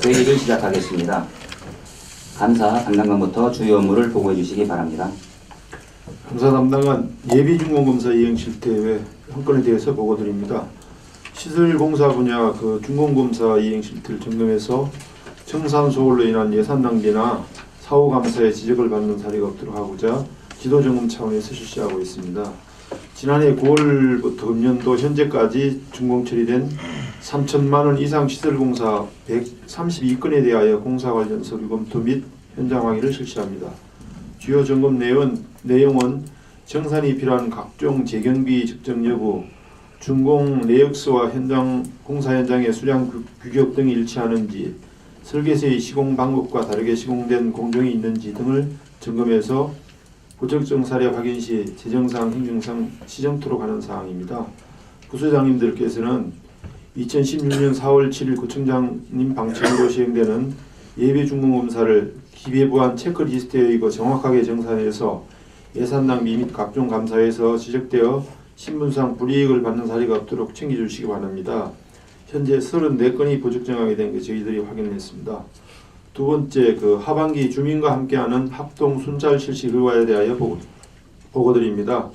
회의를 시작하겠습니다. 감사 담당관부터 주요 업무를 보고해 주시기 바랍니다. 감사 담당관 예비중공검사 이행 실태 외 한 건에 대해서 보고드립니다. 시설공사 분야 중공검사 이행 실태를 점검해서 청산 소홀로 인한 예산 낭비나 사후 감사에 지적을 받는 사례가 없도록 하고자 지도 점검 차원에서 실시하고 있습니다. 지난해 9월부터 금년도 현재까지 준공 처리된 3천만 원 이상 시설공사 132건에 대하여 공사 관련 서류 검토 및 현장 확인을 실시합니다. 주요 점검 내용은 정산이 필요한 각종 재경비 측정 여부, 준공 내역서와 공사 현장의 수량 규격 등이 일치하는지, 설계서의 시공 방법과 다르게 시공된 공정이 있는지 등을 점검해서 부적정 사례 확인 시 재정상, 행정상 시정토록 하는 사항입니다. 부소장님들께서는 2016년 4월 7일 구청장님 방침으로 시행되는 예비중공검사를 기재부한 체크리스트에 의거 정확하게 정산해서 예산 낭비 및 각종 감사에서 지적되어 신분상 불이익을 받는 사례가 없도록 챙겨주시기 바랍니다. 현재 34건이 부적정하게 된 게 저희들이 확인했습니다. 두 번째, 하반기 주민과 함께하는 합동 순찰 실시 결과에 대하여 보고드립니다.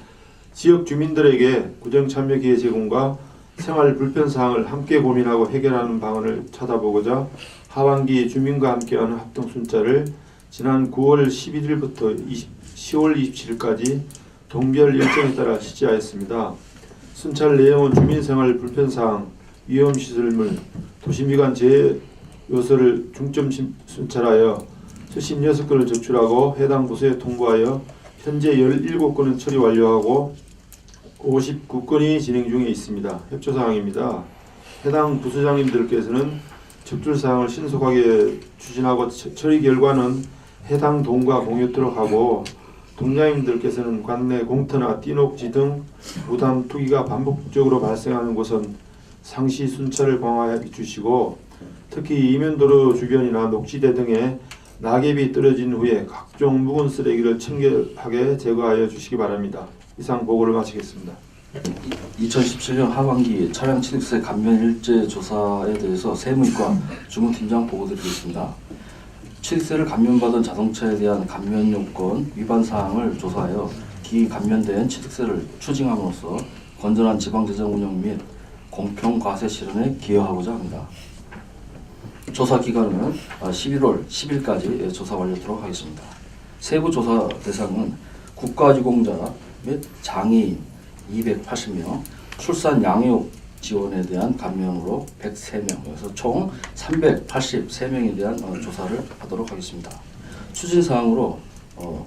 지역 주민들에게 구정 참여 기회 제공과 생활 불편 사항을 함께 고민하고 해결하는 방안을 찾아보고자 하반기 주민과 함께하는 합동 순찰을 지난 9월 11일부터 10월 27일까지 동별 일정에 따라 실시하였습니다. 순찰 내용은 주민생활 불편사항, 위험시설물, 도시미관 제요소를 중점 순찰하여 76건을 제출하고 해당 부서에 통보하여 현재 17건은 처리 완료하고 59건이 진행 중에 있습니다. 협조사항입니다. 해당 부서장님들께서는 적출사항을 신속하게 추진하고 처리 결과는 해당 동과 공유토록 하고 동장님들께서는 관내 공터나 띠녹지 등 무단 투기가 반복적으로 발생하는 곳은 상시 순찰을 강화해 주시고 특히 이면도로 주변이나 녹지대 등에 낙엽이 떨어진 후에 각종 묵은 쓰레기를 청결하게 제거하여 주시기 바랍니다. 이상 보고를 마치겠습니다. 2017년 하반기 차량 취득세 감면 일제 조사에 대해서 세무이과 주무팀장 보고드리겠습니다. 취득세를 감면받은 자동차에 대한 감면 요건 위반 사항을 조사하여 기 감면된 취득세를 추징함으로써 건전한 지방재정 운영 및 공평 과세 실현에 기여하고자 합니다. 조사 기간은 11월 10일까지 조사 완료토록 하겠습니다. 세부 조사 대상은 국가유공자 및 장애인 280명, 출산 양육 지원에 대한 감면으로 103명, 그래서 총 383명에 대한 조사를 하도록 하겠습니다. 추진사항으로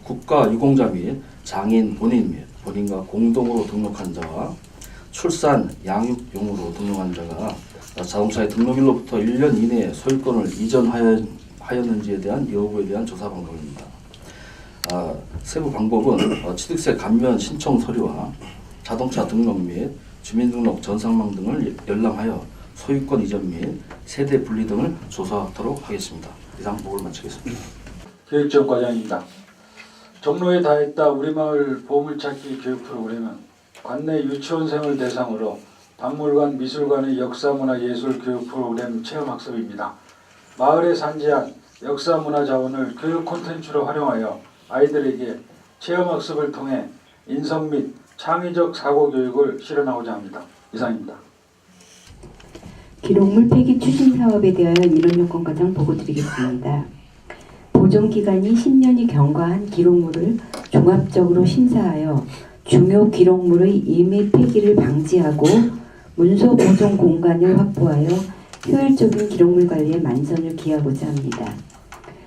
국가유공자 및 장애인 본인 및 본인과 공동으로 등록한 자와 출산 양육용으로 등록한 자가 자동차의 등록일로부터 1년 이내에 소유권을 이전하였는지에 대한 여부에 대한 조사 방법입니다. 세부 방법은 취득세 감면 신청 서류와 자동차 등록 및 주민등록 전상망 등을 열람하여 소유권 이전 및 세대 분리 등을 조사하도록 하겠습니다. 이상 보고를 마치겠습니다. 교육청 과장입니다. 종로에 다했다 우리마을 보물찾기 교육 프로그램은 관내 유치원생을 대상으로 박물관, 미술관의 역사문화예술 교육 프로그램 체험학습입니다. 마을에 산재한 역사문화 자원을 교육 콘텐츠로 활용하여 아이들에게 체험학습을 통해 인성 및 창의적 사고교육을 실현하고자 합니다. 이상입니다. 기록물 폐기 추진 사업에 대하여 민원요건 과장 보고드리겠습니다. 보존기간이 10년이 경과한 기록물을 종합적으로 심사하여 중요 기록물의 임의 폐기를 방지하고 문서 보존 공간을 확보하여 효율적인 기록물 관리에 만전을 기하고자 합니다.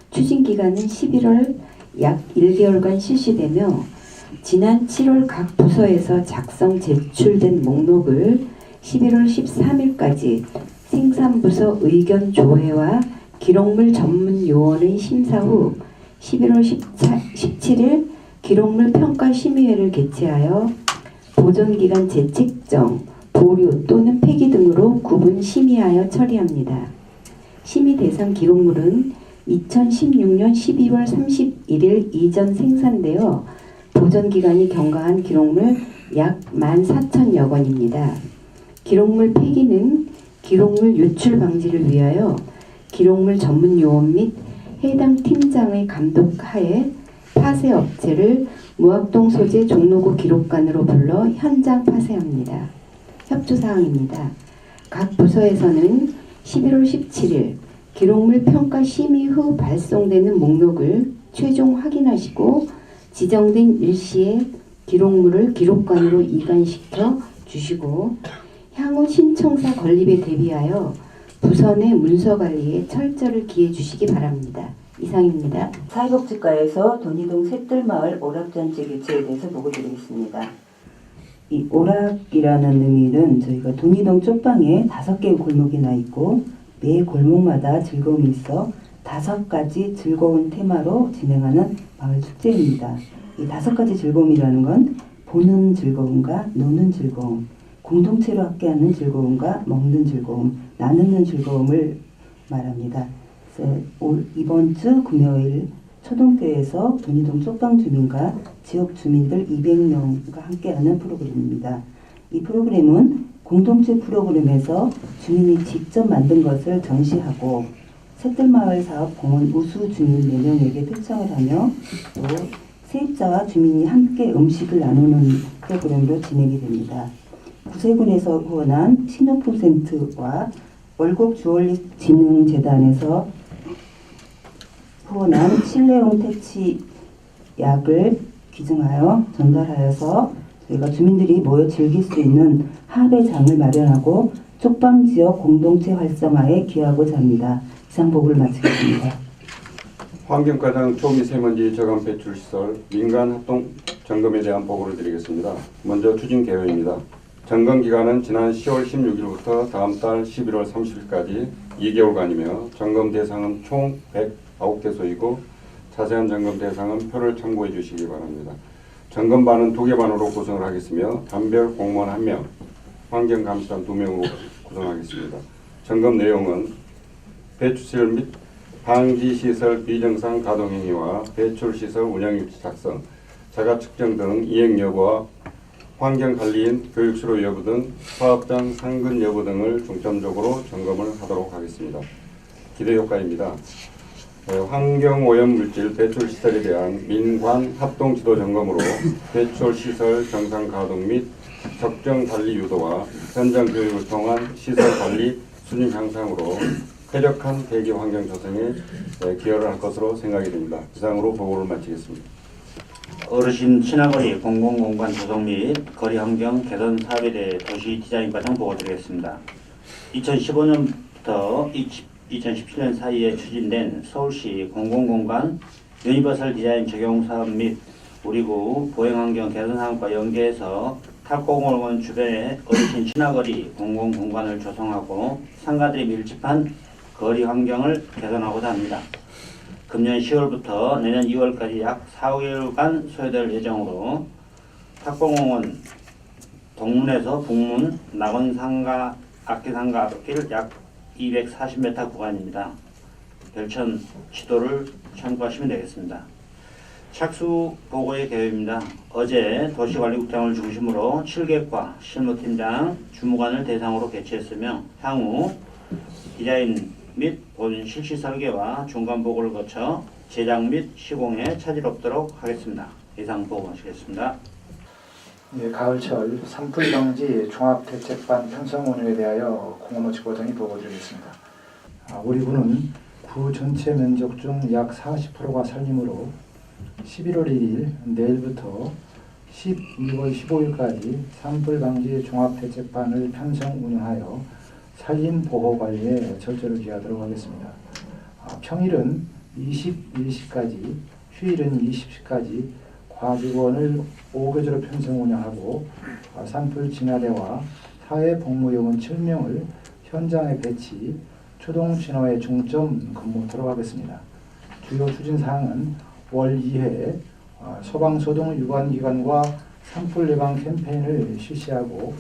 추진기간은 11월 약 1개월간 실시되며 지난 7월 각 부서에서 작성 제출된 목록을 11월 13일까지 생산부서 의견 조회와 기록물 전문 요원의 심사 후 11월 17일 기록물 평가 심의회를 개최하여 보존기간 재책정, 보류 또는 폐기 등으로 구분 심의하여 처리합니다. 심의 대상 기록물은 2016년 12월 31일 이전 생산되어 보존기간이 경과한 기록물 약 14,000여 건입니다. 기록물 폐기는 기록물 유출 방지를 위하여 기록물 전문 요원 및 해당 팀장의 감독하에 파쇄 업체를 무학동 소재 종로구 기록관으로 불러 현장 파쇄합니다. 협조사항입니다. 각 부서에서는 11월 17일 기록물 평가 심의 후 발송되는 목록을 최종 확인하시고 지정된 일시에 기록물을 기록관으로 이관시켜 주시고 향후 신청사 건립에 대비하여 부서 내 문서 관리에 철저를 기해 주시기 바랍니다. 이상입니다. 사회복지과에서 돈이동 셋들마을 오락잔치 개최에 대해서 보고드리겠습니다. 이 오락이라는 의미는 저희가 돈이동 쪽방에 5개의 골목이 나 있고 매 골목마다 즐거움이 있어 5가지 즐거운 테마로 진행하는 마을 축제입니다. 이 5가지 즐거움이라는 건 보는 즐거움과 노는 즐거움, 공동체로 함께하는 즐거움과 먹는 즐거움, 나누는 즐거움을 말합니다. 그래서 이번 주 금요일 초동교회에서 돈이동 쪽방 주민과 지역 주민들 200명과 함께하는 프로그램입니다. 이 프로그램은 공동체 프로그램에서 주민이 직접 만든 것을 전시하고 셋들마을 사업 공원 우수 주민 4명에게 표창을 하며 또 세입자와 주민이 함께 음식을 나누는 프로그램으로 진행이 됩니다. 구세군에서 후원한 신용품 센터와 월곡 주얼리 진흥재단에서 후원한 실내용 퇴치약을 기증하여 전달하여서 저희가 주민들이 모여 즐길 수 있는 합의 장을 마련하고 쪽방 지역 공동체 활성화에 기여하고자 합니다. 이상 보고를 마치겠습니다. 환경과장 초미세먼지 저감 배출 시설 민간 합동 점검에 대한 보고를 드리겠습니다. 먼저 추진 계획입니다. 점검 기간은 지난 10월 16일부터 다음 달 11월 30일까지 2개월간이며 점검 대상은 총 109개소이고 자세한 점검 대상은 표를 참고해 주시기 바랍니다. 점검반은 2개 반으로 구성을 하겠으며 단별 공무원 1명, 환경감시단 2명으로 구성하겠습니다. 점검 내용은 배출시설 및 방지시설 비정상 가동행위와 배출시설 운영일지 작성, 자가 측정 등 이행 여부와 환경관리인 교육수로 여부 등 사업장 상근 여부 등을 중점적으로 점검을 하도록 하겠습니다. 기대효과입니다. 환경오염물질 배출시설에 대한 민관 합동지도 점검으로 배출시설 정상 가동 및 적정 관리 유도와 현장 교육을 통한 시설 관리 수준 향상으로 쾌적한 대기 환경 조성에 기여를 할 것으로 생각이 됩니다. 이상으로 보고를 마치겠습니다. 어르신 친화거리 공공공간 조성 및 거리 환경 개선 사업에 대해 도시 디자인 과정 보고 드리겠습니다. 2015년부터 2017년 사이에 추진된 서울시 공공공간 유니버설 디자인 적용 사업 및 우리구 보행환경 개선 사업과 연계해서 탑공원원 주변에 어르신 친화거리 공공공간을 조성하고 상가들이 밀집한 거리 환경을 개선하고자 합니다. 금년 10월부터 내년 2월까지 약 4개월간 소요될 예정으로 탑공원원 동문에서 북문 낙원상가 악기상가 앞길 약 240m 구간입니다. 별천 지도를 참고하시면 되겠습니다. 착수 보고의 계획입니다. 어제 도시관리국장을 중심으로 7개과 실무팀장, 주무관을 대상으로 개최했으며 향후 디자인 및 본 실시 설계와 중간 보고를 거쳐 제작 및 시공에 차질 없도록 하겠습니다. 이상 보고 마치겠습니다. 예, 가을철 산불 방지 종합대책반 편성 운영에 대하여 공원노치 과장이 보고드리겠습니다. 우리 군은 구 전체 면적 중 약 40%가 산림으로 11월 1일 내일부터 12월 15일까지 산불 방지 종합대책반을 편성 운영하여 산림 보호 관리에 철저를 기하도록 하겠습니다. 평일은 21시까지, 휴일은 20시까지 과직원을 5교조로 편성 운영하고 산불 진화대와 사회복무요원 7명을 현장에 배치, 초동 진화에 중점 근무하도록 하겠습니다. 주요 추진사항은 월 2회 소방소동 유관기관과 산불 예방 캠페인을 실시하고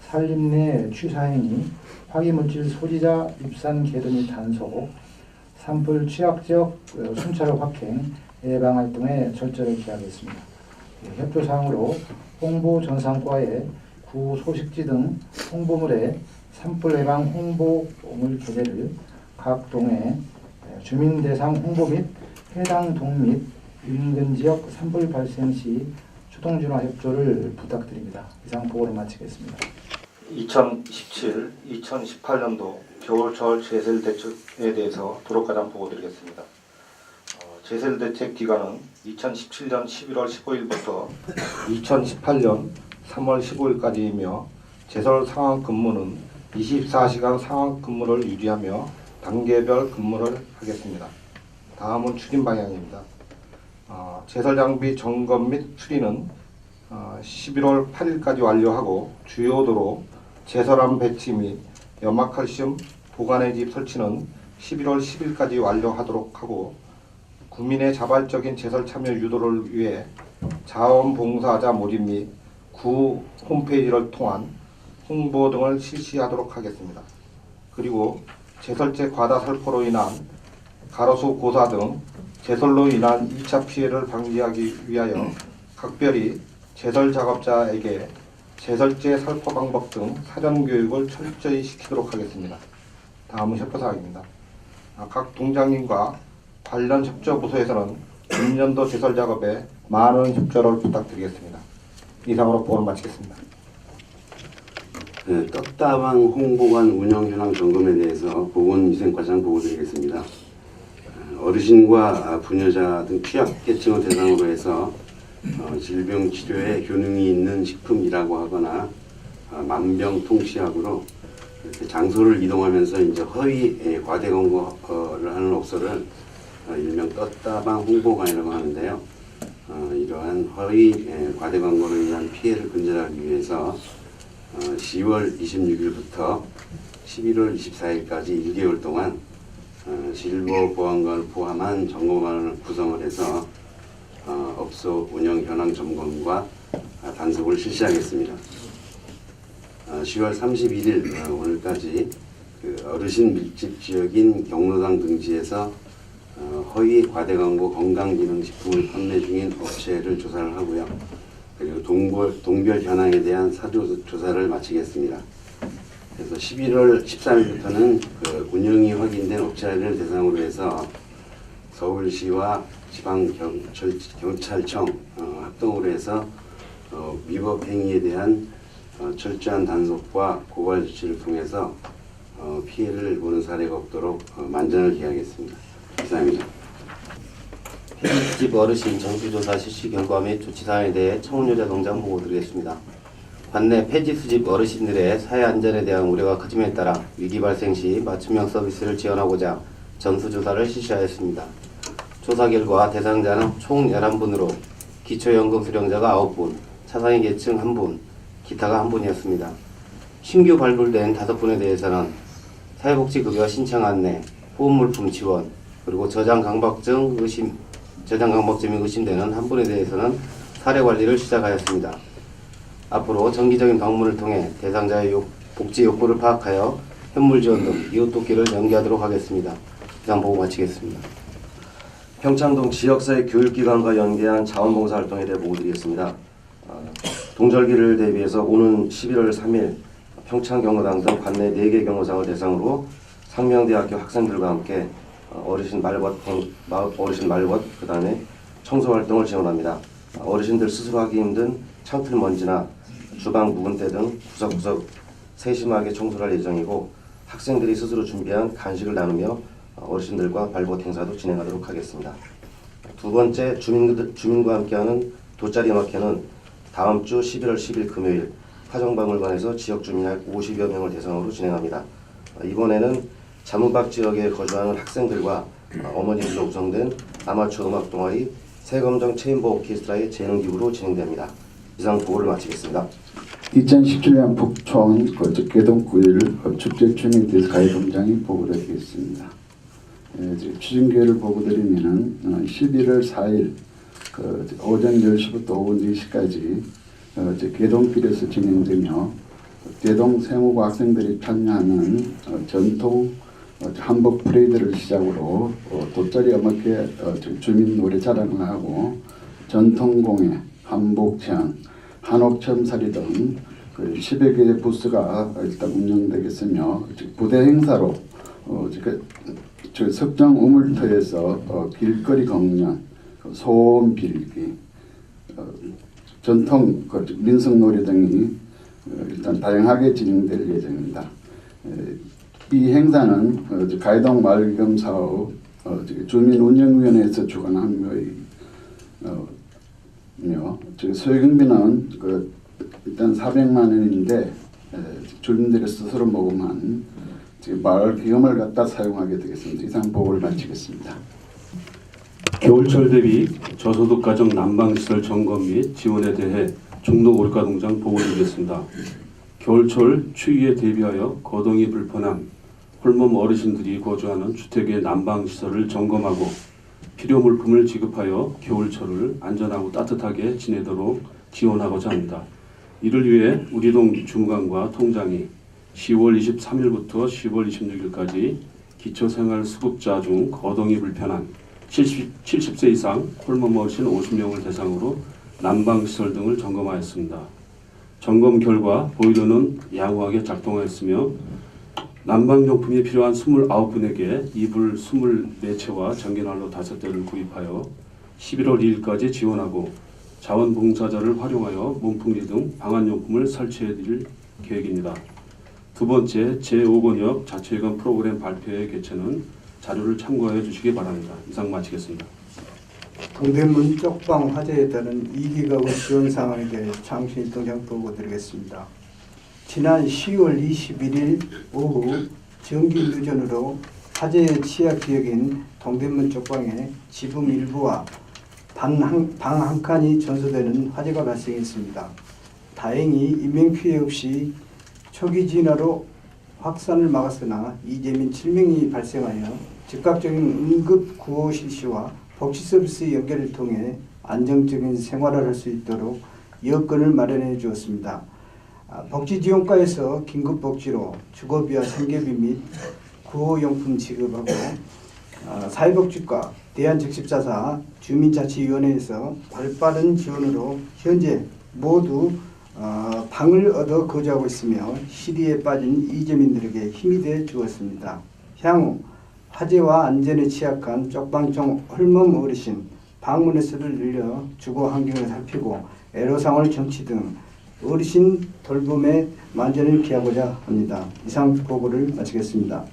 산림 내 취사행위, 화기물질 소지자 입산 계도 및 단속, 산불 취약지역 순찰 확행, 예방활동에 철저히 기하겠습니다. 협조사항으로 홍보 전산과에 구 소식지 등 홍보물에 산불 예방 홍보물 게재를 각 동의 주민 대상 홍보 및 해당 동 및 인근 지역 산불 발생 시 추동준화 협조를 부탁드립니다. 이상 보고를 마치겠습니다. 2017, 2018년도 겨울철 제설 대책에 대해서 도로과장 보고드리겠습니다. 제설 대책 기간은 2017년 11월 15일부터 2018년 3월 15일까지이며 제설 상황 근무는 24시간 상황 근무를 유지하며 단계별 근무를 하겠습니다. 다음은 추진 방향입니다. 제설 장비 점검 및 수리는 11월 8일까지 완료하고 주요 도로 제설함 배치 및 염화칼슘 보관의 집 설치는 11월 10일까지 완료하도록 하고 구민의 자발적인 제설 참여 유도를 위해 자원봉사자 모집 및 구 홈페이지를 통한 홍보 등을 실시하도록 하겠습니다. 그리고 제설제 과다 살포로 인한 가로수 고사 등 제설로 인한 2차 피해를 방지하기 위하여 각별히 제설 작업자에게 제설제 살포 방법 등 사전 교육을 철저히 시키도록 하겠습니다. 다음은 협조사항입니다. 각 동장님과 관련 협조부서에서는 금년도 제설 작업에 많은 협조를 부탁드리겠습니다. 이상으로 보고를 마치겠습니다. 네, 떡다방 홍보관 운영 현황 점검에 대해서 보건위생과장 보고드리겠습니다. 어르신과 부녀자 등 취약계층을 대상으로 해서 질병 치료에 효능이 있는 식품이라고 하거나 만병통치약으로 이렇게 장소를 이동하면서 이제 허위 과대 광고를 하는 업소를 일명 떴다방 홍보관이라고 하는데요. 이러한 허위 과대 광고로 인한 피해를 근절하기 위해서 10월 26일부터 11월 24일까지 1개월 동안 실버보안관을 포함한 점검관을 구성을 해서 업소 운영 현황 점검과 단속을 실시하겠습니다. 10월 31일 오늘까지 어르신 밀집 지역인 경로당 등지에서 허위 과대 광고 건강기능식품을 판매 중인 업체를 조사를 하고요. 그리고 동별 현황에 대한 사주 조사를 마치겠습니다. 그래서 11월 13일부터는 운영이 확인된 업체를 대상으로 해서 서울시와 지방경찰청 합동으로 해서 위법 행위에 대한 철저한 단속과 고발 조치를 통해서 피해를 보는 사례가 없도록 만전을 기하겠습니다. 이상입니다. 폐지집 어르신 정수조사 실시 결과 및 조치사항에 대해 청운여자 동장 보고드리겠습니다. 관내 폐지수집 어르신들의 사회 안전에 대한 우려가 커짐에 따라 위기 발생 시 맞춤형 서비스를 지원하고자 전수조사를 실시하였습니다. 조사 결과 대상자는 총 11분으로 기초연금 수령자가 9분, 차상위 계층 1분, 기타가 1분이었습니다. 신규 발굴된 5분에 대해서는 사회복지급여 신청 안내, 보험물품 지원, 그리고 저장 강박증이 의심되는 1분에 대해서는 사례 관리를 시작하였습니다. 앞으로 정기적인 방문을 통해 대상자의 복지 욕구를 파악하여 현물 지원 등 이웃 돕기를 연계하도록 하겠습니다. 이상 보고 마치겠습니다. 평창동 지역사회 교육기관과 연계한 자원봉사 활동에 대해 보고드리겠습니다. 동절기를 대비해서 오는 11월 3일 평창경로당 등 관내 4개 경로장을 대상으로 상명대학교 학생들과 함께 어르신 말벗, 그 다음에 청소 활동을 지원합니다. 어르신들 스스로 하기 힘든 창틀 먼지나 주방 묵은때 등 구석구석 세심하게 청소할 예정이고 학생들이 스스로 준비한 간식을 나누며 어르신들과 발벗 행사도 진행하도록 하겠습니다. 두 번째, 주민과 함께하는 돗자리 음악회는 다음 주 11월 10일 금요일 화정박물관에서 지역 주민 약 50여 명을 대상으로 진행합니다. 이번에는 자문박 지역에 거주하는 학생들과 어머님들로 구성된 아마추어 음악 동아리 새검정 체인버 오케스트라의 재능기부로 진행됩니다. 이상 보고를 마치겠습니다. 2017년 북촌 개동 9일 축제 주민에 대해서 가해동장이 보고드리겠습니다. 추진 기회를 보고드리면은 11월 4일 오전 10시부터 오후 4시까지 개동길에서 진행되며 개동 세무고 학생들이 참여하는 전통 한복 프레이드를 시작으로 돗자리 음악회 주민 노래 자랑을 하고 전통공예, 한복체험, 한옥체험살이 등 10여 개의 부스가 일단 운영되겠으며 부대 행사로 저 석장 우물터에서 길거리 공연, 소음 빌기, 전통 민속놀이 등이 일단 다양하게 진행될 예정입니다. 이 행사는 가이동 마을겸 사업 주민운영위원회에서 주관한 거이며 소요경비는 일단 400만 원인데 주민들이 스스로 모금한 마을 기금을 갖다 사용하게 되겠습니다. 이상 보고를 마치겠습니다. 겨울철 대비 저소득 가정 난방시설 점검 및 지원에 대해 종로 오르가동장 보고드리겠습니다. 겨울철 추위에 대비하여 거동이 불편한 홀몸 어르신들이 거주하는 주택의 난방시설을 점검하고 필요 물품을 지급하여 겨울철을 안전하고 따뜻하게 지내도록 지원하고자 합니다. 이를 위해 우리동 주무관과 통장이 10월 23일부터 10월 26일까지 기초생활수급자 중 거동이 불편한 70세 이상 홀몸 어르신 50명을 대상으로 난방시설 등을 점검하였습니다. 점검 결과 보일러는 양호하게 작동하였으며 난방용품이 필요한 29분에게 이불 24채와 전기난로 5대를 구입하여 11월 2일까지 지원하고 자원봉사자를 활용하여 문풍지 등 방한용품을 설치해드릴 계획입니다. 두 번째, 제5번역 자치회관 프로그램 발표회 개최는 자료를 참고해 주시기 바랍니다. 이상 마치겠습니다. 동대문 쪽방 화재에 따른 2기 가구 지원 상황에 대해 잠시 동향 보고 드리겠습니다. 지난 10월 21일 오후 전기 누전으로 화재의 취약 지역인 동대문 쪽방에 지붕 일부와 방 한 칸이 전소되는 화재가 발생했습니다. 다행히 인명피해 없이 초기 진화로 확산을 막았으나 이재민 7명이 발생하여 즉각적인 응급 구호 실시와 복지 서비스 연계를 통해 안정적인 생활을 할 수 있도록 여건을 마련해 주었습니다. 복지지원과에서 긴급복지로 주거비와 생계비 및 구호용품 지급하고 사회복지과, 대한적십자사, 주민자치위원회에서 발빠른 지원으로 현재 모두 방을 얻어 거주하고 있으며 시리에 빠진 이재민들에게 힘이 돼 주었습니다. 향후 화재와 안전에 취약한 쪽방촌 홀몸 어르신 방문의 수를 늘려 주거 환경을 살피고 애로사항을 정치 등 어르신 돌봄에 만전을 기하고자 합니다. 이상 보고를 마치겠습니다.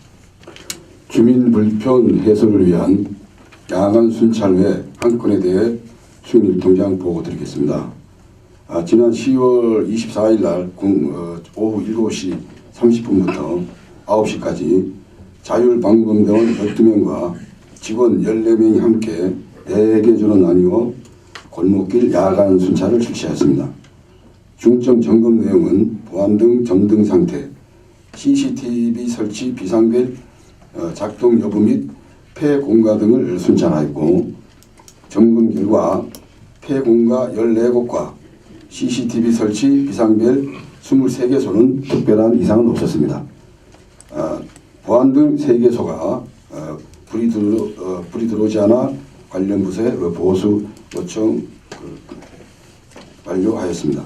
주민 불편 해소를 위한 야간 순찰회 한 건에 대해 수행님 통장 보고 드리겠습니다. 지난 10월 24일 날 오후 7시 30분부터 9시까지 자율방범대원 12명과 직원 14명이 함께 4개 조로 나뉘어 골목길 야간 순찰을 실시했습니다. 중점 점검 내용은 보안 등 점등 상태, CCTV 설치 비상벨 작동 여부 및 폐공가 등을 순찰하였고 점검 결과 폐공가 14곳과 CCTV 설치 비상벨 23개소는 특별한 이상은 없었습니다. 보안 등 3개소가 불이 들어오지 않아 관련 부서에 보수 요청 완료하였습니다.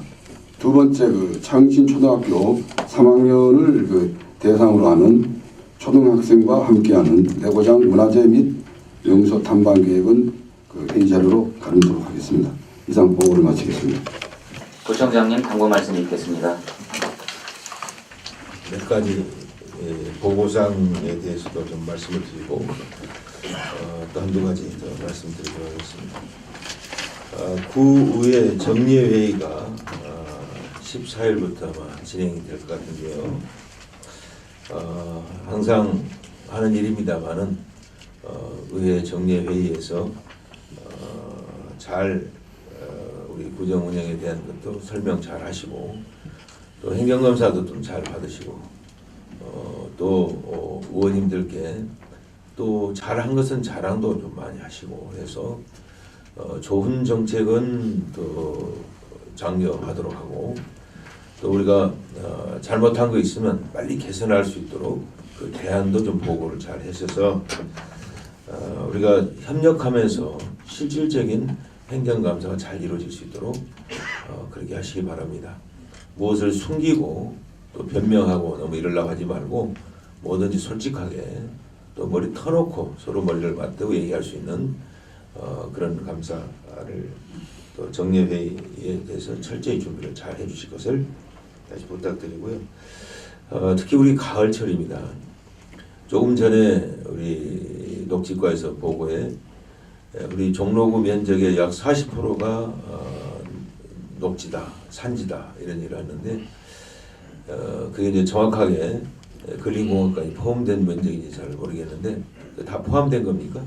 두 번째, 창신초등학교 3학년을 대상으로 하는 초등학생과 함께하는 내고장 문화재 및 명소 탐방 계획은 회의 자료로 가름토록 하겠습니다. 이상 보고를 마치겠습니다. 부청장님 당부 말씀 있겠습니다. 몇 가지 보고사항에 대해서도 좀 말씀을 드리고 또 한두 가지 더 말씀드리도록 하겠습니다. 구의회 정례회의가 14일부터 아마 진행이 될 것 같은데요. 항상 하는 일입니다만은 의회 정례회의에서 잘 우리 구정 운영에 대한 것도 설명 잘 하시고 또 행정검사도 좀 잘 받으시고 또 의원님들께 또 잘한 것은 자랑도 좀 많이 하시고 해서 좋은 정책은 또 장려하도록 하고 또 우리가 잘못한 거 있으면 빨리 개선할 수 있도록 그 대안도 좀 보고를 잘 하셔서 우리가 협력하면서 실질적인 행정감사가 잘 이루어질 수 있도록 그렇게 하시기 바랍니다. 무엇을 숨기고 또 변명하고 너무 이러려고 하지 말고 뭐든지 솔직하게 또 머리 터놓고 서로 머리를 맞대고 얘기할 수 있는 그런 감사를 또 정례회의에 대해서 철저히 준비를 잘 해주실 것을 다시 부탁드리고요. 특히 우리 가을철입니다. 조금 전에 우리 녹지과에서 보고에 우리 종로구 면적의 약 40%가 녹지다, 산지다 이런 일을 하는데 그게 이제 정확하게 근린공원까지 포함된 면적인지 잘 모르겠는데 다 포함된 겁니까?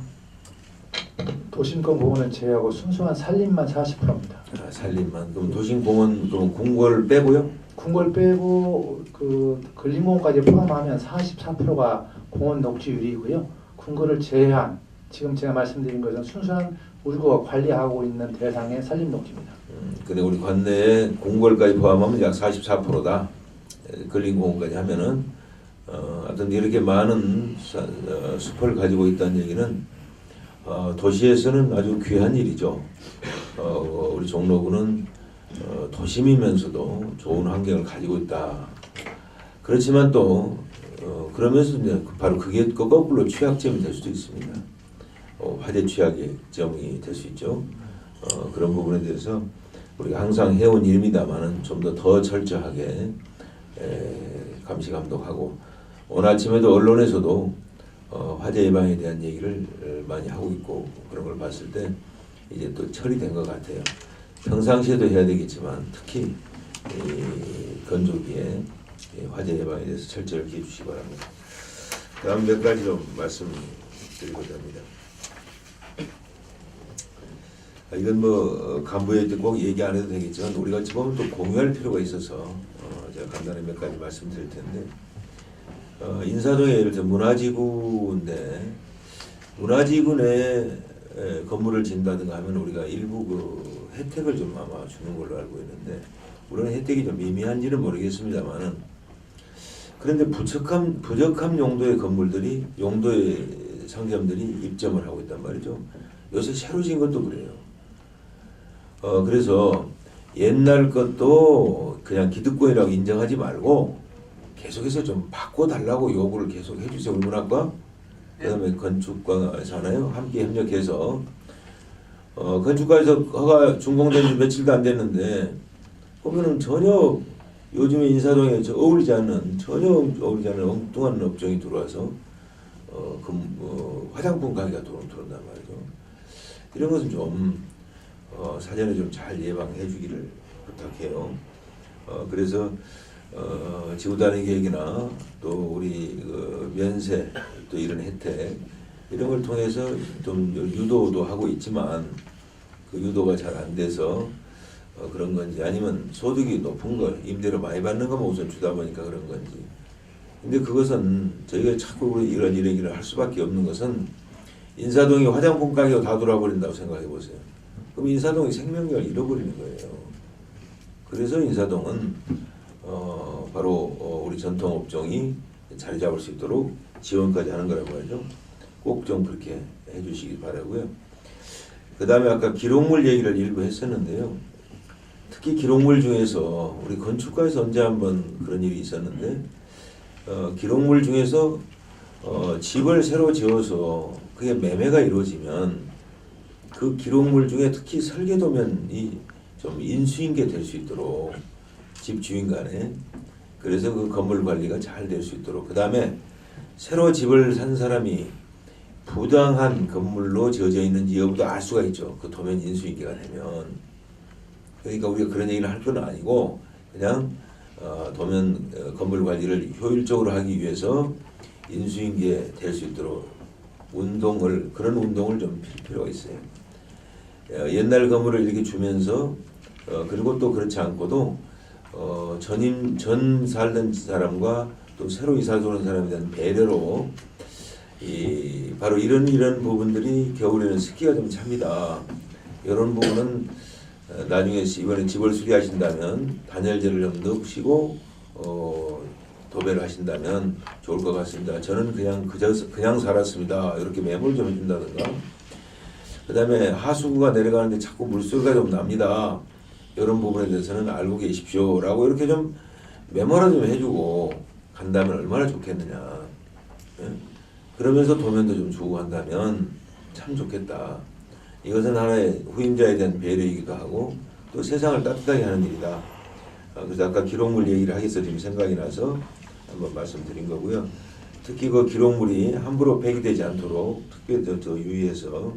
도심권 공원을 제외하고 순수한 산림만 40%입니다. 산림만. 그럼 도심공원 그럼 궁궐 빼고요? 궁궐 빼고 그 근린공원까지 포함하면 44%가 공원 녹지율이고요. 궁궐을 제외한 지금 제가 말씀드린 것은 순수한 우리가 관리하고 있는 대상의 산림 녹지입니다. 근데 우리 관내에 궁궐까지 포함하면 약 44%다. 근린공원까지 하면은 하여튼 이렇게 많은 숲을 가지고 있다는 얘기는 도시에서는 아주 귀한 일이죠. 우리 종로구는 도심이면서도 좋은 환경을 가지고 있다. 그렇지만 또 그러면서 이제 바로 그게 거꾸로 취약점이 될 수도 있습니다. 화재 취약의 점이 될 수 있죠. 그런 부분에 대해서 우리가 항상 해온 일입니다만은 좀 더 철저하게 감시 감독하고 오늘 아침에도 언론에서도 화재 예방에 대한 얘기를 많이 하고 있고 그런 걸 봤을 때 이제 또 처리된 것 같아요. 평상시에도 해야 되겠지만 특히 건조기에 화재 예방에 대해서 철저히 기해 주시기 바랍니다. 다음 몇 가지 좀 말씀드리고자 합니다. 이건 뭐 간부회의 때 꼭 얘기 안 해도 되겠지만 우리가 지금 또 공유할 필요가 있어서 제가 간단히 몇 가지 말씀드릴 텐데 인사동에 예를 들어 문화지구인데 문화지구 내 건물을 짓는다든가 하면 우리가 일부 그 혜택을 좀 아마 주는 걸로 알고 있는데 물론 혜택이 좀 미미한지는 모르겠습니다만은 그런데 부적합 용도의 건물들이 용도의 상점들이 입점을 하고 있단 말이죠. 요새 새로 지은 것도 그래요. 그래서 옛날 것도 그냥 기득권이라고 인정하지 말고 계속해서 좀 바꿔달라고 요구를 계속 해주세요. 우리 문학과 그다음에 건축과에서 하나요? 함께 협력해서 건축과에서 허가 준공된 지 며칠도 안 됐는데 보면은 전혀 요즘에 인사동에 전혀 어울리지 않는 엉뚱한 업종이 들어와서 화장품 가게가 들어온단 말이죠. 이런 것은 좀 사전에 좀 잘 예방해 주기를 부탁해요. 그래서 지구단위 계획이나 또 우리 면세 또 이런 혜택 이런 걸 통해서 좀 유도도 하고 있지만 그 유도가 잘 안 돼서 그런 건지 아니면 소득이 높은 거 임대료 많이 받는 것만 우선 주다 보니까 그런 건지. 근데 그것은 저희가 자꾸 이런 얘기를 할 수밖에 없는 것은 인사동이 화장품 가게로 다 돌아버린다고 생각해 보세요. 그럼 인사동이 생명력을 잃어버리는 거예요. 그래서 인사동은 바로 우리 전통업종이 자리 잡을 수 있도록 지원까지 하는 거라고 하죠. 꼭 좀 그렇게 해주시기 바라고요. 그 다음에 아까 기록물 얘기를 일부 했었는데요. 특히 기록물 중에서 우리 건축가에서 언제 한번 그런 일이 있었는데 기록물 중에서 집을 새로 지어서 그게 매매가 이루어지면 그 기록물 중에 특히 설계도면이 좀 인수인계 될 수 있도록 집 주인 간에 그래서 그 건물 관리가 잘 될 수 있도록 그 다음에 새로 집을 산 사람이 부당한 건물로 지어져 있는지 여부도 알 수가 있죠. 그 도면 인수인계가 되면. 그러니까 우리가 그런 얘기를 할 건 아니고 그냥 도면 건물 관리를 효율적으로 하기 위해서 인수인계 될 수 있도록 그런 운동을 좀 필 필요가 있어요. 옛날 건물을 이렇게 주면서 그리고 또 그렇지 않고도 전 살던 사람과 또 새로 이사 오는 사람에 대한 배려로 바로 이런 부분들이 겨울에는 습기가 좀 찹니다. 이런 부분은 나중에 이번에 집을 수리하신다면 단열재를 좀 넣으시고 도배를 하신다면 좋을 것 같습니다. 저는 그냥 살았습니다. 이렇게 메모를 좀 해준다든가. 그 다음에 하수구가 내려가는데 자꾸 물소리가 좀 납니다. 이런 부분에 대해서는 알고 계십시오. 라고 이렇게 좀 메모를 좀 해주고 간다면 얼마나 좋겠느냐. 예? 그러면서 도면도 좀 주고 한다면 참 좋겠다. 이것은 하나의 후임자에 대한 배려이기도 하고 또 세상을 따뜻하게 하는 일이다. 그래서 아까 기록물 얘기를 하겠어 지금 생각이 나서 한번 말씀드린 거고요. 특히 그 기록물이 함부로 폐기되지 않도록 특별히 더 유의해서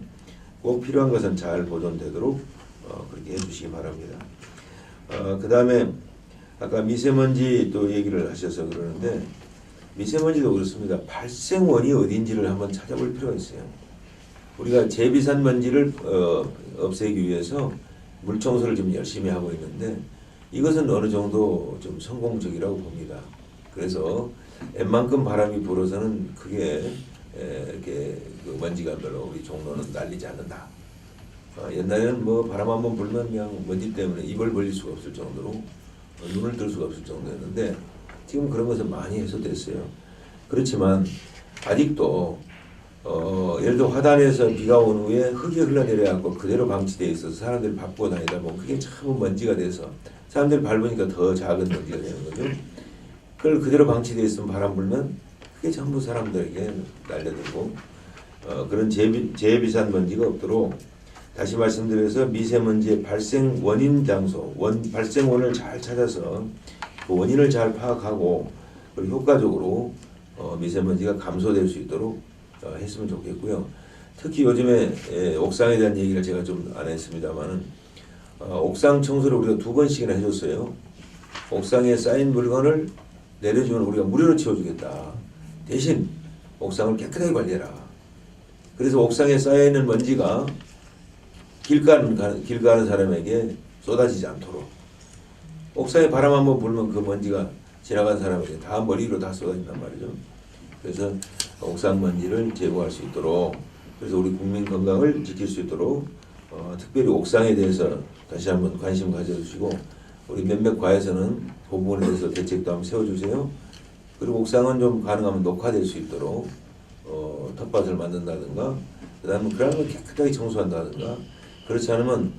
꼭 필요한 것은 잘 보존되도록 그렇게 해주시기 바랍니다. 그 다음에 아까 미세먼지 또 얘기를 하셔서 그러는데 미세먼지도 그렇습니다. 발생원이 어딘지를 한번 찾아볼 필요가 있어요. 우리가 재비산 먼지를 없애기 위해서 물청소를 좀 열심히 하고 있는데 이것은 어느 정도 좀 성공적이라고 봅니다. 그래서 웬만큼 바람이 불어서는 크게 이렇게 그 먼지가 별로 우리 종로는 날리지 않는다. 옛날에는 뭐 바람 한번 불면 그냥 먼지 때문에 입을 벌릴 수가 없을 정도로 눈을 뜰 수가 없을 정도였는데 지금 그런 것은 많이 해소됐어요. 그렇지만 아직도 예를 들어 화단에서 비가 온 후에 흙이 흘러내려갖고 그대로 방치되어 있어서 사람들이 밟고 다니다 보면 그게 참 먼지가 돼서 사람들이 밟으니까 더 작은 먼지가 되는 거죠. 그걸 그대로 방치되어 있으면 바람 불면 그게 전부 사람들에게 날려들고 그런 재비산 먼지가 없도록 다시 말씀드려서 미세먼지의 발생 원인 장소, 발생원을 잘 찾아서 그 원인을 잘 파악하고 그리고 효과적으로 미세먼지가 감소될 수 있도록 했으면 좋겠고요. 특히 요즘에 옥상에 대한 얘기를 제가 좀 안 했습니다만은 옥상 청소를 우리가 2번씩이나 해줬어요. 옥상에 쌓인 물건을 내려주면 우리가 무료로 치워주겠다. 대신 옥상을 깨끗하게 관리해라. 그래서 옥상에 쌓여있는 먼지가 길 가는 사람에게 쏟아지지 않도록 옥상에 바람 한번 불면 그 먼지가 지나간 사람에게 다 머리로 다 쏟아진단 말이죠. 그래서 옥상 먼지를 제거할 수 있도록 그래서 우리 국민 건강을 지킬 수 있도록 특별히 옥상에 대해서 다시 한번 관심 가져주시고 우리 몇몇 과에서는 그 부분에 대해서 대책도 한번 세워주세요. 그리고 옥상은 좀 가능하면 녹화될 수 있도록 텃밭을 만든다든가 그 다음에 그런 걸 깨끗하게 청소한다든가 그렇지 않으면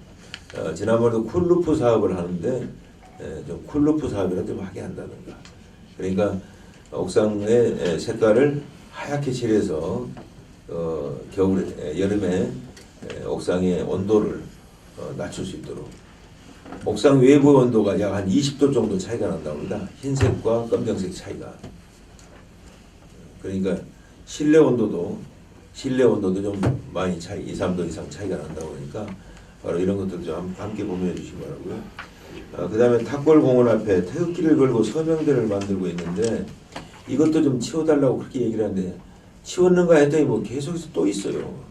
지난번에도 쿨루프 사업을 하는데 좀 쿨루프 사업이라도 좀 하게 한다든가 그러니까 옥상의 색깔을 하얗게 칠해서 겨울에 여름에 옥상의 온도를 낮출 수 있도록 옥상 외부 온도가 약 한 20도 정도 차이가 난다고 합니다. 흰색과 검정색 차이가 그러니까 실내 온도도 좀 많이 차이 2, 3도 이상 차이가 난다고 하니까 바로 이런 것들도 좀 함께 공유해 주시기 바라고요. 그 다음에 탁골공원 앞에 태극기를 걸고 서명대를 만들고 있는데 이것도 좀 치워달라고 그렇게 얘기를 하는데 치웠는가 했더니 뭐 계속해서 또 있어요.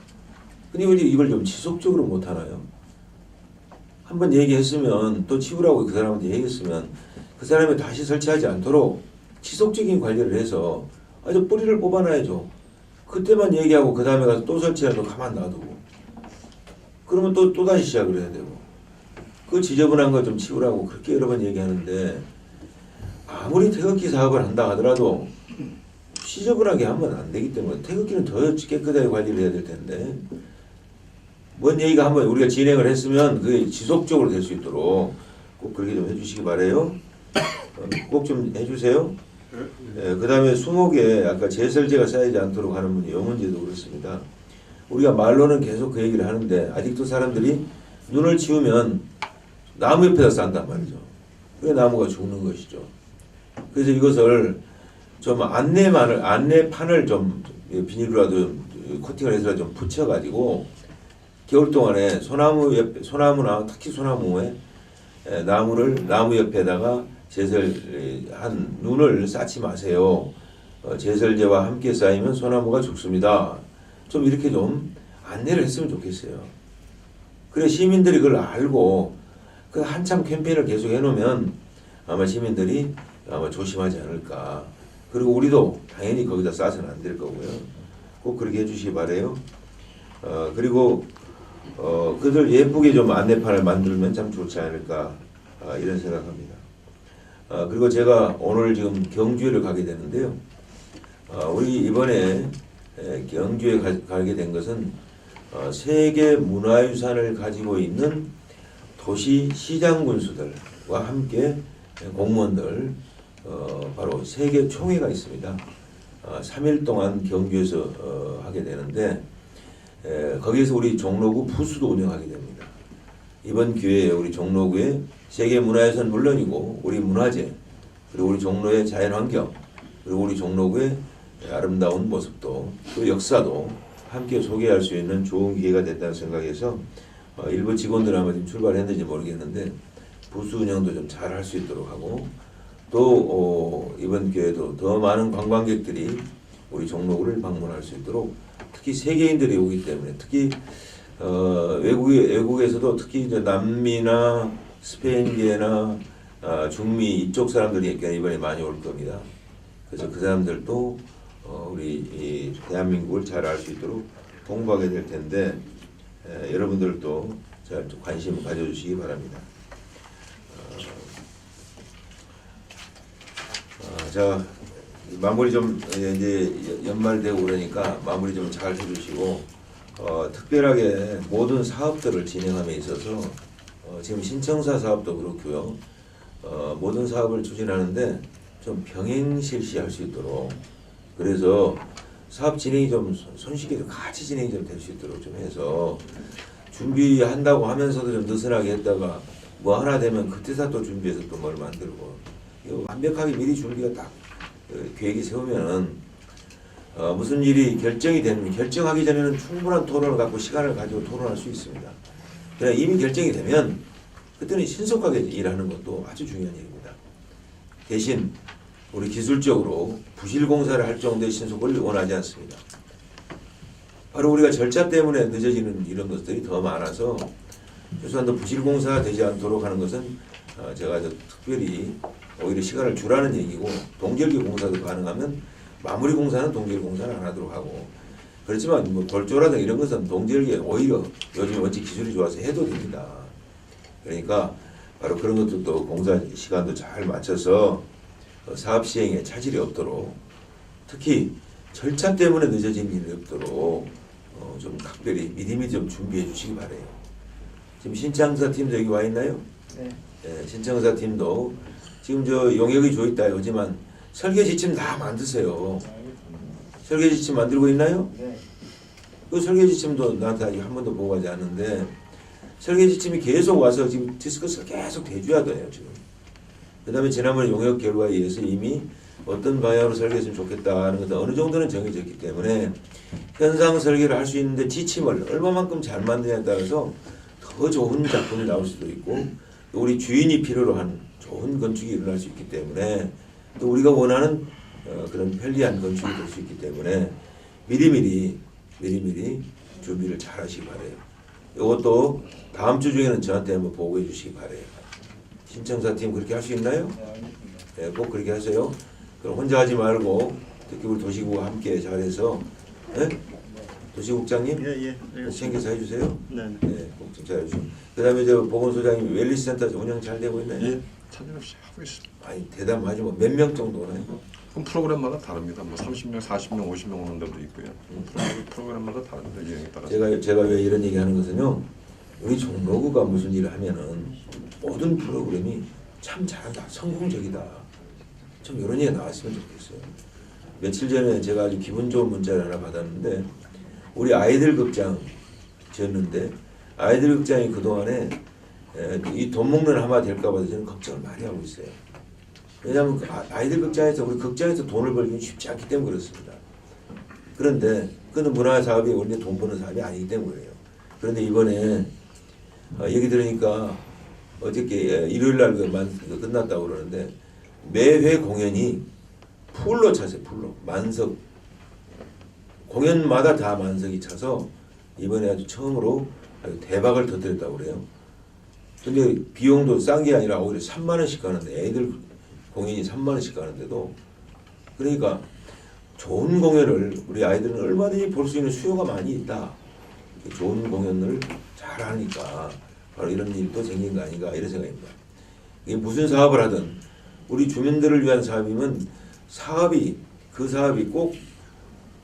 근데 왜 이걸 좀 지속적으로 못하나요? 한번 얘기했으면 또 치우라고 그 사람한테 얘기했으면 그 사람이 다시 설치하지 않도록 지속적인 관리를 해서 아주 뿌리를 뽑아놔야죠. 그때만 얘기하고 그 다음에 가서 또 설치하고 가만 놔두고 그러면 또 다시 시작을 해야 되고 그 지저분한 거 좀 치우라고 그렇게 여러 번 얘기하는데 아무리 태극기 사업을 한다 하더라도 지저분하게 하면 안 되기 때문에 태극기는 더 깨끗하게 관리를 해야 될 텐데 뭔 얘기가 한번 우리가 진행을 했으면 그게 지속적으로 될 수 있도록 꼭 그렇게 좀 해주시기 바라요. 꼭 좀 해주세요. 그 다음에 수목에 아까 제설제가 쌓이지 않도록 하는 문제, 이 문제도 그렇습니다. 우리가 말로는 계속 그 얘기를 하는데 아직도 사람들이 눈을 치우면 나무 옆에다 싼단 말이죠. 그래 나무가 죽는 것이죠. 그래서 이것을 좀 안내판을 좀 비닐로라도 코팅을 해서 좀 붙여가지고 겨울 동안에 소나무나 특히 소나무에 나무 옆에다가 제설한 눈을 쌓지 마세요. 제설제와 함께 쌓이면 소나무가 죽습니다. 좀 이렇게 좀 안내를 했으면 좋겠어요. 그래 시민들이 그걸 알고 그 한참 캠페인을 계속 해놓으면 아마 시민들이 아마 조심하지 않을까. 그리고 우리도 당연히 거기다 싸서는 안 될 거고요. 꼭 그렇게 해주시기 바래요. 그리고 그들 예쁘게 좀 안내판을 만들면 참 좋지 않을까 이런 생각합니다. 그리고 제가 오늘 지금 경주에를 가게 되는데요. 우리 이번에 경주에 가게 된 것은 세계 문화유산을 가지고 있는 도시 시장 군수들과 함께 공무원들 바로 세계 총회가 있습니다. 3일 동안 경주에서 하게 되는데 거기에서 우리 종로구 부수도 운영하게 됩니다. 이번 기회에 우리 종로구의 세계문화유산 물론이고 우리 문화재 그리고 우리 종로의 자연환경 그리고 우리 종로구의 아름다운 모습도 또 역사도 함께 소개할 수 있는 좋은 기회가 됐다는 생각에서 일부 직원들 아마 지금 출발했는지 모르겠는데 부수 운영도 좀 잘 할 수 있도록 하고 또 이번 기회에도 더 많은 관광객들이 우리 종로구를 방문할 수 있도록 특히 세계인들이 오기 때문에 특히 외국에서도 특히 이제 남미나 스페인계나 중미 이쪽 사람들이 이번에 많이 올 겁니다. 그래서 그 사람들도 우리 이 대한민국을 잘 알 수 있도록 홍보하게 될 텐데 여러분들도 잘 관심 가져주시기 바랍니다. 자 마무리 좀 이제 연말되고 그러니까 마무리 좀 잘 해주시고 특별하게 모든 사업들을 진행함에 있어서 지금 신청사 사업도 그렇고요. 모든 사업을 추진하는데 좀 병행 실시할 수 있도록 그래서 사업 진행이 좀 손쉽게 좀 같이 진행이 좀 될 수 있도록 좀 해서 준비한다고 하면서도 좀 느슨하게 했다가 뭐 하나 되면 그때서 또 준비해서 또 뭘 만들고 이거 완벽하게 미리 준비가 딱 계획이 세우면은 무슨 일이 결정이 되면 결정하기 전에는 충분한 토론을 갖고 시간을 가지고 토론할 수 있습니다. 그러나 이미 결정이 되면 그때는 신속하게 일하는 것도 아주 중요한 일입니다. 대신 우리 기술적으로 부실 공사를 할 정도의 신속을 원하지 않습니다. 바로 우리가 절차 때문에 늦어지는 이런 것들이 더 많아서 최소한 더 부실 공사가 되지 않도록 하는 것은 제가 특별히 오히려 시간을 주라는 얘기고 동결기 공사도 가능하면 마무리 공사는 동결 공사는 안 하도록 하고 그렇지만 뭐 골조라든가 이런 것은 동결기에 오히려 요즘 원체 기술이 좋아서 해도 됩니다. 그러니까 바로 그런 것들도 공사 시간도 잘 맞춰서 사업 시행에 차질이 없도록 특히 절차 때문에 늦어진 일이 없도록 좀 각별히 미리미리 좀 준비해 주시기 바래요. 지금 신청사 팀도 여기 와 있나요? 네. 네, 신청사 팀도 지금 저 용역이 줘 있다 요지만 설계 지침 다 만드세요. 설계 지침 만들고 있나요? 네. 그 설계 지침도 나한테 아직 한 번도 보고 가지 않는데 설계 지침이 계속 와서 지금 디스커스가 계속 돼줘야 돼요 지금. 그 다음에 지난번에 용역 결과에 의해서 이미 어떤 방향으로 설계했으면 좋겠다는 것은 어느 정도는 정해졌기 때문에 현상 설계를 할 수 있는데 지침을 얼마만큼 잘 만드냐에 따라서 더 좋은 작품이 나올 수도 있고 또 우리 주인이 필요로 한 좋은 건축이 일어날 수 있기 때문에 또 우리가 원하는 그런 편리한 건축이 될 수 있기 때문에 미리미리 준비를 잘 하시기 바래요. 이것도 다음 주 중에는 저한테 한번 보고해 주시기 바래요. 신청사팀 그렇게 할 수 있나요? 네, 꼭 그렇게 하세요. 그럼 혼자 하지 말고 특히 우리 도시국과 함께 잘해서 네? 도시국장님 꼭 챙겨서 해주세요. 네, 꼭 좀 잘해주시고 그 다음에 저 보건소장님 웰리스센터 운영 잘 되고 있나요? 예, 차질없이 하고 있습니다. 아니 대담하지 뭐 몇 명 정도 오나요? 그럼 프로그램마다 다릅니다. 뭐 30명, 40명, 50명 오는 데도 있고요. 프로그램마다 다릅니다. 유행에 따라서. 제가 왜 이런 얘기하는 것은요. 우리 종로구가 무슨 일을 하면은 모든 프로그램이 참 잘한다, 성공적이다. 좀 이런 얘기가 나왔으면 좋겠어요. 며칠 전에 제가 아주 기분 좋은 문자를 하나 받았는데 우리 아이들 극장 지었는데 아이들 극장이 그동안에 이 돈 먹는 하마 될까 봐 저는 걱정을 많이 하고 있어요. 왜냐하면 아이들 극장에서 우리 극장에서 돈을 벌기는 쉽지 않기 때문에 그렇습니다. 그런데 그는 문화 사업이 원래 돈 버는 사업이 아니기 때문에요. 그런데 이번에 얘기 들으니까 어저께 일요일 날 끝났다고 그러는데 매회 공연이 풀로 찼어요. 풀로 만석 공연마다 다 만석이 차서 이번에 아주 처음으로 아주 대박을 터뜨렸다고 그래요. 근데 비용도 싼 게 아니라 오히려 3만 원씩 가는데 애들 공연이 3만 원씩 가는데도 그러니까 좋은 공연을 우리 아이들은 얼마든지 볼 수 있는 수요가 많이 있다. 좋은 공연을 잘 하니까 바로 이런 일도 생긴 거 아닌가 이런 생각입니다. 이게 무슨 사업을 하든 우리 주민들을 위한 사업이면 그 사업이 꼭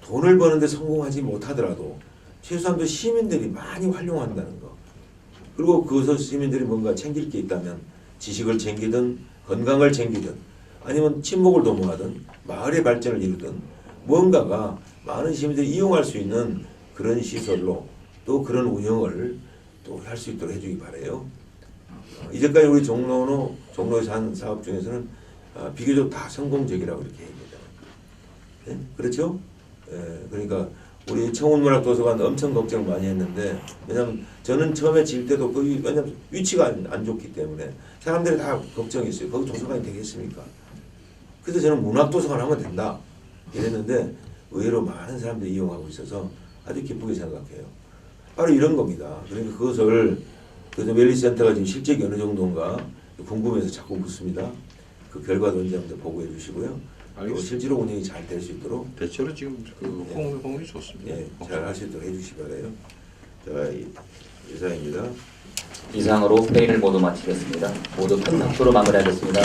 돈을 버는데 성공하지 못하더라도 최소한 시민들이 많이 활용한다는 거. 그리고 그것을 시민들이 뭔가 챙길 게 있다면 지식을 챙기든 건강을 챙기든 아니면 친목을 도모하든 마을의 발전을 이루든 무언가가 많은 시민들이 이용할 수 있는 그런 시설로 또 그런 운영을 또 할 수 있도록 해주기 바래요. 이제까지 우리 종로에서 한 사업 중에서는 비교적 다 성공적이라고 이렇게 얘기합니다. 네? 그렇죠? 그러니까 우리 청운문학도서관 엄청 걱정 많이 했는데, 왜냐면 저는 처음에 지을 때도 왜냐면 위치가 안 좋기 때문에 사람들이 다 걱정했어요. 거기 도서관이 되겠습니까? 그래서 저는 문학도서관 하면 된다 이랬는데 의외로 많은 사람들이 이용하고 있어서 아주 기쁘게 생각해요. 바로 이런 겁니다. 그러니까 그것을 그래서 웰리스센터가 지금 실적이 어느 정도인가 궁금해서 자꾸 묻습니다. 그 결과도 언제 한번 보고해 주시고요. 또 실제로 운영이 잘 될 수 있도록 대체로 지금 그 홍보이 좋습니다. 예, 잘 할 수 있도록 해주시 바래요. 자, 이상입니다. 이상으로 회의를 모두 마치겠습니다. 모두 큰 박수로 마무리하겠습니다.